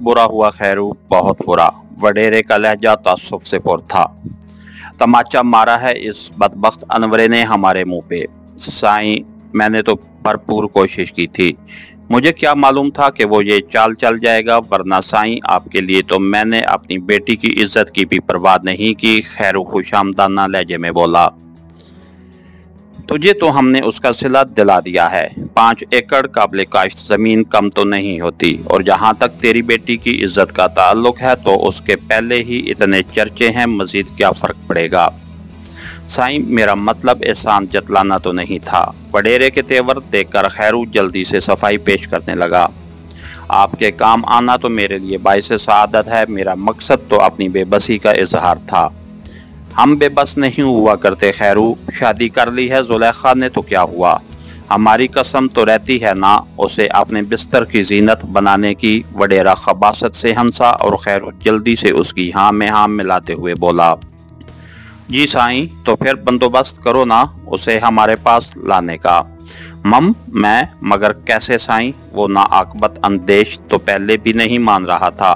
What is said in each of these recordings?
बुरा हुआ खैरू, बहुत बुरा। वडेरे का लहजा तासुफ से पुर था। तमाचा मारा है इस बदबख्त अनवरे ने हमारे मुंह पे। साईं, मैंने तो भरपूर कोशिश की थी। मुझे क्या मालूम था कि वो ये चाल चल जाएगा, वरना साईं आपके लिए तो मैंने अपनी बेटी की इज्जत की भी परवाह नहीं की। खैरू खुशामदाना लहजे में बोला, तुझे तो हमने उसका सिला दिला दिया है। 5 एकड़ काबिल काश्त जमीन कम तो नहीं होती, और जहाँ तक तेरी बेटी की इज्जत का ताल्लुक है तो उसके पहले ही इतने चर्चे हैं, मजीद क्या फर्क पड़ेगा। साईं, मेरा मतलब एहसान जतलाना तो नहीं था। वडेरे के तेवर देखकर खैरू जल्दी से सफाई पेश करने लगा। आपके काम आना तो मेरे लिए बाइसे सआदत है। मेरा मकसद तो अपनी बेबसी का इजहार था। हम बेबस नहीं हुआ करते खैरू। शादी कर ली है जुलेखा ने तो क्या हुआ, हमारी कसम तो रहती है ना उसे अपने बिस्तर की जीनत बनाने की। वडेरा खबासत से हंसा और खैरू जल्दी से उसकी हाँ में हाँ मिलाते हुए बोला, जी साईं, तो फिर बंदोबस्त करो ना उसे हमारे पास लाने का। मैं मगर कैसे साईं? वो नाआकबत अंदेश तो पहले भी नहीं मान रहा था,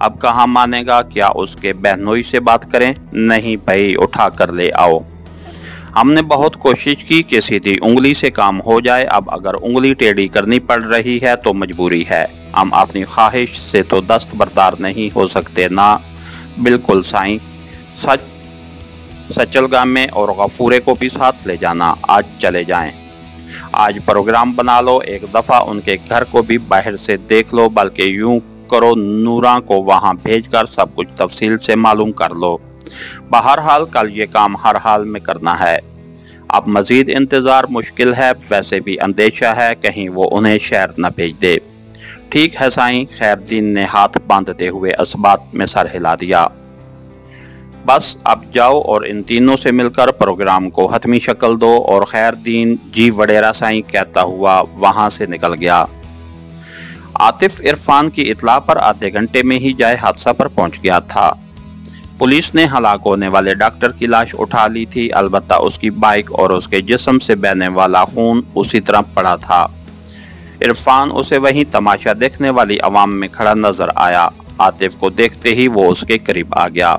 अब कहाँ मानेगा? क्या उसके बहनोई से बात करें? नहीं भाई, उठा कर ले आओ। हमने बहुत कोशिश की कि सीधी उंगली से काम हो जाए, अब अगर उंगली टेढ़ी करनी पड़ रही है तो मजबूरी है। हम अपनी ख्वाहिश से तो दस्तबरदार नहीं हो सकते ना। बिल्कुल साईं, सचलगा में और गफूरे को भी साथ ले जाना। आज चले जाएं। आज प्रोग्राम बना लो, एक दफ़ा उनके घर को भी बाहर से देख लो, बल्कि यूं करो नूरा को वहां भेजकर सब कुछ तफसील से मालूम कर लो। बहरहाल कल ये काम हर हाल में करना है। अब मजीद इंतज़ार मुश्किल है, वैसे भी अंदेशा है कहीं वो उन्हें शहर न भेज दे। ठीक है साईं, खैरदीन ने हाथ बांधते हुए इस बात में सर हिला दिया। बस अब जाओ और इन तीनों से मिलकर प्रोग्राम को हतमी शक्ल दो। और खैरदीन जी वडेरा साईं कहता हुआ वहां से निकल गया। आतिफ इरफान की इतला पर आधे घंटे में ही जाए हादसा पर पहुंच गया था। पुलिस ने हलाक होने वाले डॉक्टर की लाश उठा ली थी, अलबत्ता उसकी बाइक और उसके जिस्म से बहने वाला खून उसी तरह पड़ा था। इरफान उसे वहीं तमाशा देखने वाली आवाम में खड़ा नजर आया। आतिफ को देखते ही वो उसके करीब आ गया।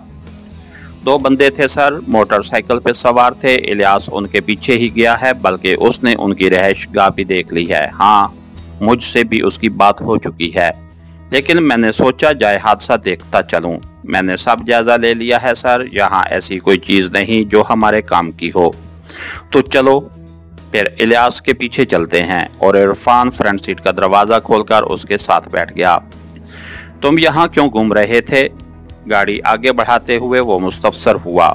2 बंदे थे सर, मोटरसाइकिल पे सवार थे। इलियास उनके पीछे ही गया है, बल्कि उसने उनकी रहायश गाह भी देख ली है। हाँ, मुझसे भी उसकी बात हो चुकी है, लेकिन मैंने सोचा जाए हादसा देखता चलूं। मैंने सब जायजा ले लिया है सर, यहाँ ऐसी कोई चीज़ नहीं जो हमारे काम की हो। तो चलो फिर इलियास के पीछे चलते हैं। और इरफान फ्रंट सीट का दरवाज़ा खोलकर उसके साथ बैठ गया। तुम यहाँ क्यों घूम रहे थे? गाड़ी आगे बढ़ाते हुए वो मुस्तफसर हुआ।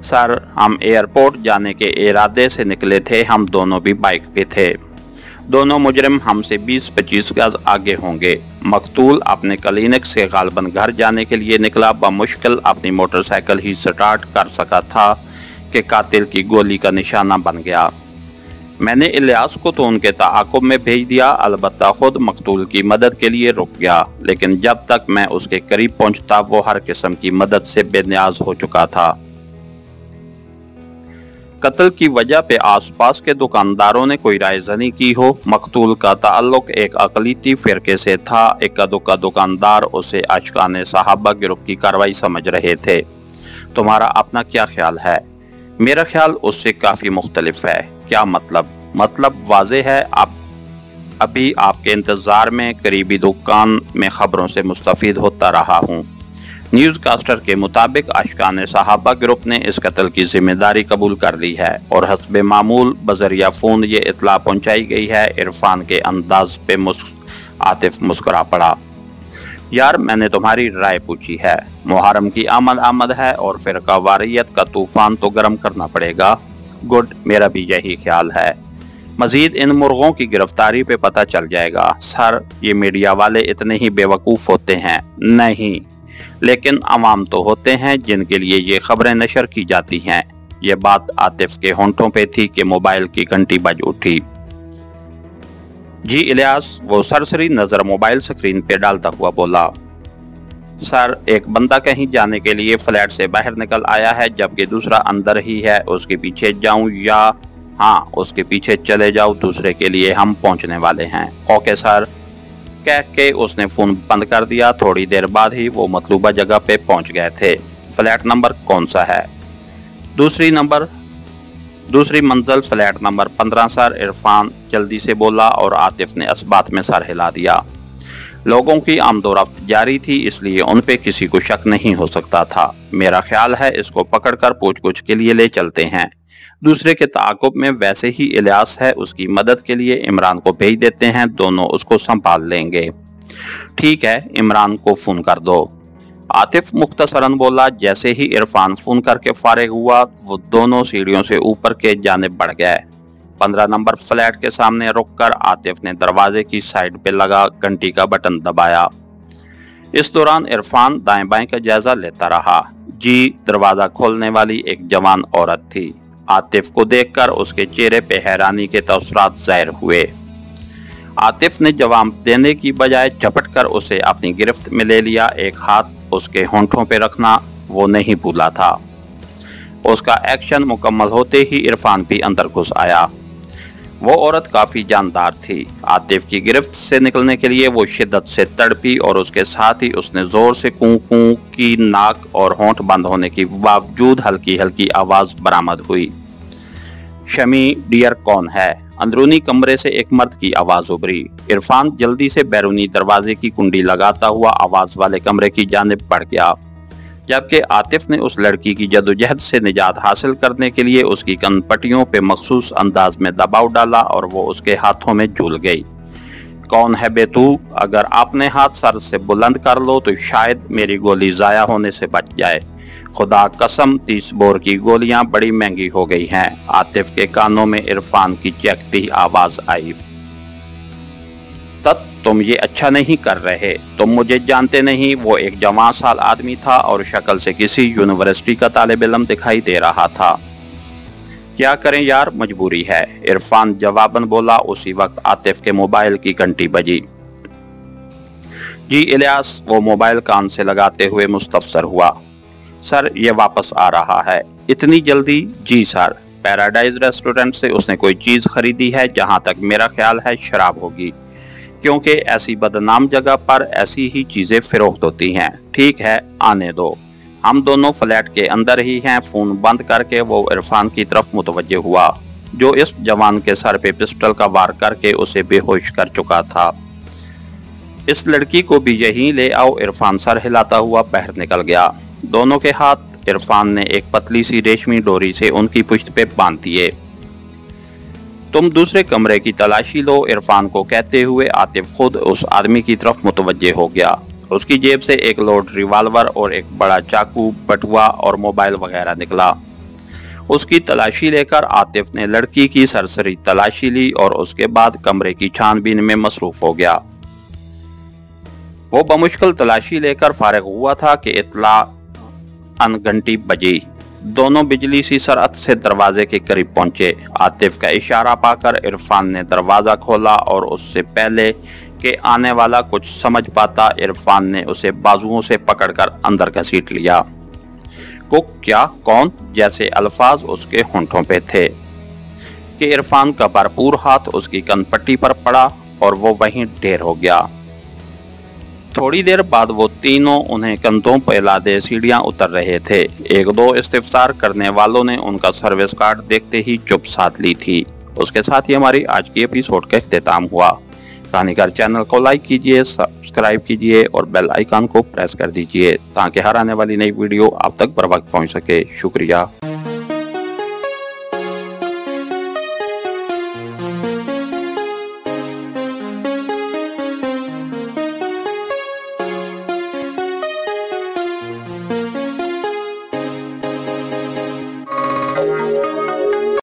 सर, हम एयरपोर्ट जाने के इरादे से निकले थे। हम दोनों भी बाइक पे थे। दोनों मुजरिम हमसे 20-25 गज आगे होंगे। मकतूल अपने क्लिनिक से गालबन घर जाने के लिए निकला। बमुश्किल अपनी मोटरसाइकिल ही स्टार्ट कर सका था कि कातिल की गोली का निशाना बन गया। मैंने इलियास को तो उनके ताक़ुब में भेज दिया, अलबत्ता खुद मकतूल की मदद के लिए रुक गया। लेकिन जब तक मैं उसके करीब पहुंचता वो हर किस्म की मदद से बेनियाज हो चुका था। कत्ल की वजह पे आसपास के दुकानदारों ने कोई रायज़नी की हो। मकतूल का ताल्लुक एक अक़लीती फ़िरके से था। इक्का दुक्का दुकानदार उसे आशिकाने सहाबा गिरोह की कार्रवाई समझ रहे थे। तुम्हारा अपना क्या ख्याल है? मेरा ख्याल उससे काफ़ी मुख्तलिफ है। क्या मतलब? मतलब वाज़े है। आप अभी आपके इंतज़ार में करीबी दुकान में ख़बरों से मुस्तफ़ीद होता रहा हूँ। न्यूज़ कास्टर के मुताबिक आशिकाने सहाबा ग्रुप ने इस कत्ल की जिम्मेदारी कबूल कर ली है और हस्बे मामूल बजरिया फ़ोन ये इतला पहुँचाई गई है। इरफान के अंदाज पे आतिफ मुस्कुरा पड़ा। यार, मैंने तुम्हारी राय पूछी है। मुहर्रम की आमद है और फ़िरका वारियत का तूफ़ान तो गर्म करना पड़ेगा। गुड, मेरा भी यही ख्याल है। मजीद इन मुर्गों की गिरफ्तारी पे पता चल जाएगा। सर, ये मीडिया वाले इतने ही बेवकूफ़ होते हैं? नहीं, लेकिन अवाम तो होते हैं जिनके लिए ये खबरें नशर की जाती हैं। ये बात आतिफ के होंठों पे थी कि मोबाइल की घंटी बज उठी। जी इलियास, वो सरसरी नज़र मोबाइल स्क्रीन पे डालता हुआ बोला। सर, एक बंदा कहीं जाने के लिए फ्लैट से बाहर निकल आया है, जबकि दूसरा अंदर ही है। उसके पीछे जाऊं या? हाँ, उसके पीछे चले जाओ। दूसरे के लिए हम पहुंचने वाले हैं। Okay sir. कह के उसने फोन बंद कर दिया। थोड़ी देर बाद ही वो मतलूबा जगह पे पहुंच गए थे। फ्लैट नंबर कौन सा है? दूसरी मंजिल फ्लैट नंबर 15 सर, इरफान जल्दी से बोला और आतिफ ने इस बात में सर हिला दिया। लोगों की आमदोरफ्त जारी थी, इसलिए उन पे किसी को शक नहीं हो सकता था। मेरा ख्याल है इसको पकड़कर पूछगछ के लिए ले चलते हैं। दूसरे के ताक़ुब में वैसे ही इलियास है, उसकी मदद के लिए इमरान को भेज देते हैं, दोनों उसको संभाल लेंगे। ठीक है, इमरान को फोन कर दो। आतिफ मुख्तसरन बोला। जैसे ही इरफान फोन करके फारिग हुआ, वो दोनों सीढ़ियों से ऊपर के जानिब बढ़ गए। 15 नंबर फ्लैट के सामने रुककर आतिफ ने दरवाजे की साइड पे लगा घंटी का बटन दबाया। इस दौरान इरफान दाएं बाएं का जायजा लेता रहा। जी, दरवाजा खोलने वाली एक जवान औरत थी। आतिफ को देखकर उसके चेहरे पे हैरानी के तअस्सुरात ज़ाहिर हुए। आतिफ ने जवाब देने की बजाय झपटकर उसे अपनी गिरफ्त में ले लिया। एक हाथ उसके होंठों पे रखना वो नहीं भूला था। उसका एक्शन मुकम्मल होते ही इरफान भी अंदर घुस आया। वो औरत काफी जानदार थी। आतिफ की गिरफ्त से निकलने के लिए वो शिद्दत से तड़पी और उसके साथ ही उसने जोर से कूं कूं की। नाक और होंठ बंद होने के बावजूद हल्की हल्की आवाज बरामद हुई। शमी डियर, कौन है? अंदरूनी कमरे से एक मर्द की आवाज उभरी। इरफान जल्दी से बैरूनी दरवाजे की कुंडी लगाता हुआ आवाज वाले कमरे की जानिब बढ़ गया, जबकि आतिफ ने उस लड़की की जदोजहद से निजात हासिल करने के लिए उसकी कनपट्टियों पे मखसूस अंदाज में दबाव डाला और वो उसके हाथों में झूल गई। कौन है बे तू? अगर आपने हाथ सर से बुलंद कर लो तो शायद मेरी गोली जाया होने से बच जाए। खुदा कसम 30 बोर की गोलियां बड़ी महंगी हो गई हैं। आतिफ के कानों में इरफान की चहकती आवाज आई। तुम ये अच्छा नहीं कर रहे, तुम मुझे जानते नहीं। वो एक जवान साल आदमी था और शक्ल से किसी यूनिवर्सिटी का तालिब इल्म दिखाई दे रहा था। क्या करें यार, मजबूरी है, इरफान जवाबन बोला। उसी वक्त आतिफ के मोबाइल की घंटी बजी। जी इलियास, वो मोबाइल कान से लगाते हुए मुस्तफसर हुआ। सर, ये वापस आ रहा है। इतनी जल्दी? जी सर, पैराडाइज रेस्टोरेंट से उसने कोई चीज खरीदी है। जहां तक मेरा ख्याल है शराब होगी, क्योंकि ऐसी बदनाम जगह पर ऐसी ही चीजें फरोख्त होती हैं। ठीक है, आने दो, हम दोनों फ्लैट के अंदर ही हैं। फोन बंद करके वो इरफान की तरफ मुतवज्जे हुआ, जो इस जवान के सर पे पिस्टल का वार करके उसे बेहोश कर चुका था। इस लड़की को भी यहीं ले आओ। इरफान सर हिलाता हुआ बाहर निकल गया। दोनों के हाथ इरफान ने एक पतली सी रेशमी डोरी से उनकी पुश्त पे बांध दिए। तुम दूसरे कमरे की तलाशी लो, इरफान को कहते हुए आतिफ खुद उस आदमी की तरफ मुतवज्जे हो गया। उसकी जेब से एक लोड रिवाल्वर और एक बड़ा चाकू, बटुआ और मोबाइल वगैरह निकला। उसकी तलाशी लेकर आतिफ ने लड़की की सरसरी तलाशी ली और उसके बाद कमरे की छानबीन में मसरूफ हो गया। वो बमुश्किल तलाशी लेकर फारिग हुआ था कि इत्तला घंटी बजी। दोनों बिजली सी सरअत से दरवाजे के करीब पहुंचे। आतिफ का इशारा पाकर इरफान ने दरवाजा खोला और उससे पहले कि आने वाला कुछ समझ पाता, इरफान ने उसे बाजुओं से पकड़कर अंदर घसीट लिया। को क्या, कौन जैसे अल्फाज उसके होंठों पे थे कि इरफान का भरपूर हाथ उसकी कनपट्टी पर पड़ा और वो वहीं ढेर हो गया। थोड़ी देर बाद वो तीनों उन्हें कंधों पर लादे सीढ़ियां उतर रहे थे। एक दो इस्तिफसार करने वालों ने उनका सर्विस कार्ड देखते ही चुप साध ली थी। उसके साथ ही हमारी आज की एपिसोड का इख्तिताम हुआ। कहानीकार चैनल को लाइक कीजिए, सब्सक्राइब कीजिए और बेल आइकन को प्रेस कर दीजिए ताकि हर आने वाली नई वीडियो आप तक बर वक्त पहुँच सके। शुक्रिया।